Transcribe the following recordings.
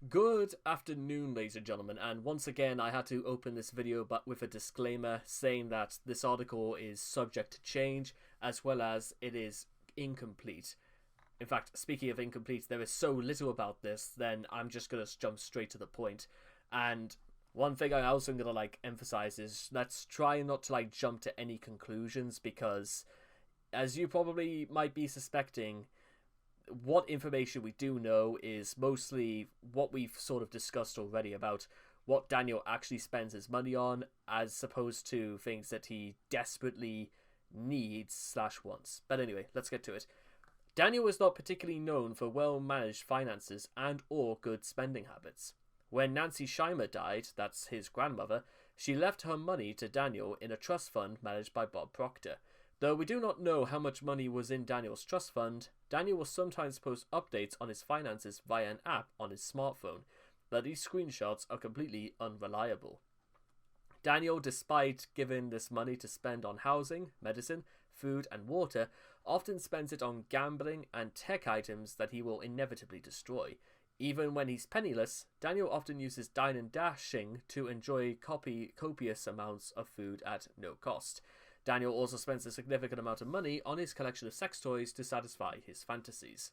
Good afternoon, ladies and gentlemen, and once again I had to open this video but with a disclaimer saying that this article is subject to change as well as it is incomplete. In fact, speaking of incomplete, there is so little about this, then I'm just going to jump straight to the point. And one thing I also going to emphasize is let's try not to jump to any conclusions because as you probably might be suspecting, what information we do know is mostly what we've sort of discussed already about what Daniel actually spends his money on as opposed to things that he desperately needs / wants. But anyway, let's get to it. Daniel was not particularly known for well-managed finances and or good spending habits. When Nancy Scheimer died, that's his grandmother, she left her money to Daniel in a trust fund managed by Bob Proctor. Though we do not know how much money was in Daniel's trust fund, Daniel will sometimes post updates on his finances via an app on his smartphone, but these screenshots are completely unreliable. Daniel, despite giving this money to spend on housing, medicine, food, and water, often spends it on gambling and tech items that he will inevitably destroy. Even when he's penniless, Daniel often uses dine and dashing to enjoy copious amounts of food at no cost. Daniel also spends a significant amount of money on his collection of sex toys to satisfy his fantasies.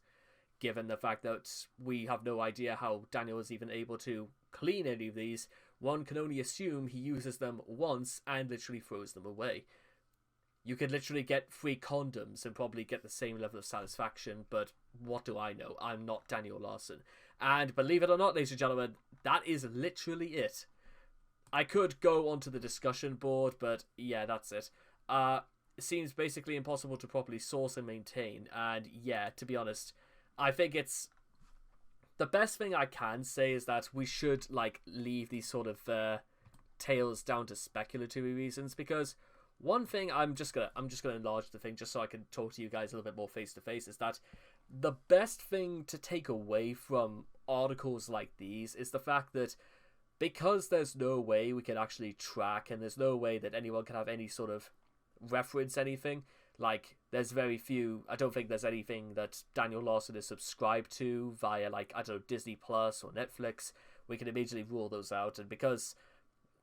Given the fact that we have no idea how Daniel is even able to clean any of these, one can only assume he uses them once and literally throws them away. You could literally get 3 condoms and probably get the same level of satisfaction, but what do I know? I'm not Daniel Larson. And believe it or not, ladies and gentlemen, that is literally it. I could go onto the discussion board, but yeah, that's it. It seems basically impossible to properly source and maintain, and yeah, to be honest, I think it's the best thing I can say is that we should leave these sort of tales down to speculative reasons, because one thing I'm just gonna enlarge the thing just so I can talk to you guys a little bit more face to face is that the best thing to take away from articles like these is the fact that because there's no way we can actually track and there's no way that anyone can have any sort of reference anything, there's very few. I don't think there's anything that Daniel Larson is subscribed to via I don't know, Disney Plus or Netflix. We can immediately rule those out, and because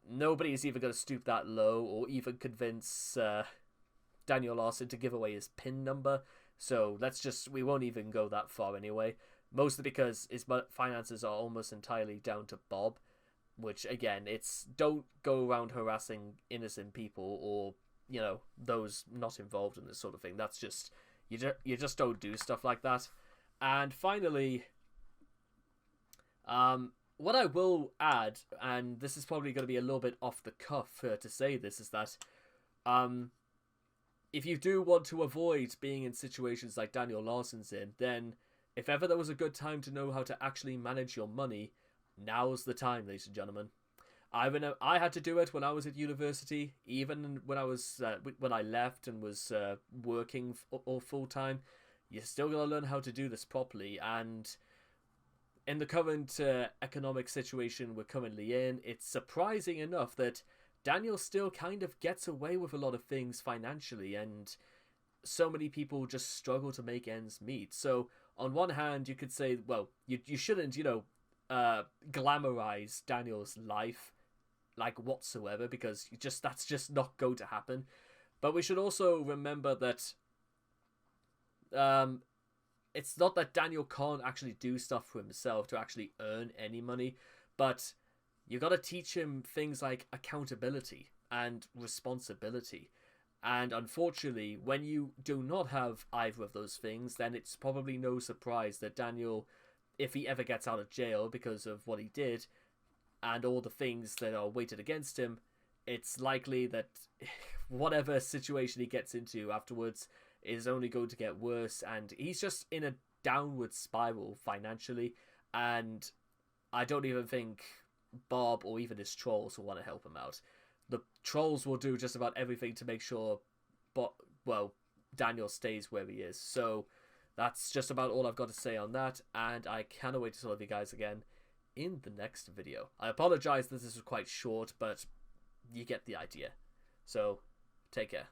nobody is even going to stoop that low or even convince Daniel Larson to give away his PIN number, so we won't even go that far anyway, mostly because his finances are almost entirely down to Bob, which again, it's don't go around harassing innocent people or those not involved in this sort of thing. That's just you just don't do stuff like that. And finally, what I will add, and this is probably going to be a little bit off the cuff to say this, is that if you do want to avoid being in situations like Daniel Larson's in, then if ever there was a good time to know how to actually manage your money, now's the time, ladies and gentlemen. I had to do it when I was at university, even when I left and was working all full time. You're still gonna learn how to do this properly, and in the current economic situation we're currently in, it's surprising enough that Daniel still kind of gets away with a lot of things financially, and so many people just struggle to make ends meet. So on one hand, you could say, well, you shouldn't glamorize Daniel's life whatsoever, because that's just not going to happen. But we should also remember that it's not that Daniel can't actually do stuff for himself to actually earn any money, but you got to teach him things like accountability and responsibility. And unfortunately, when you do not have either of those things, then it's probably no surprise that Daniel, if he ever gets out of jail because of what he did and all the things that are weighted against him, it's likely that whatever situation he gets into afterwards is only going to get worse, and he's just in a downward spiral financially, and I don't even think Bob or even his trolls will want to help him out. The trolls will do just about everything to make sure Daniel stays where he is. So that's just about all I've got to say on that, and I cannot wait to talk to you guys again in the next video. I apologize that this was quite short, but you get the idea. So, take care.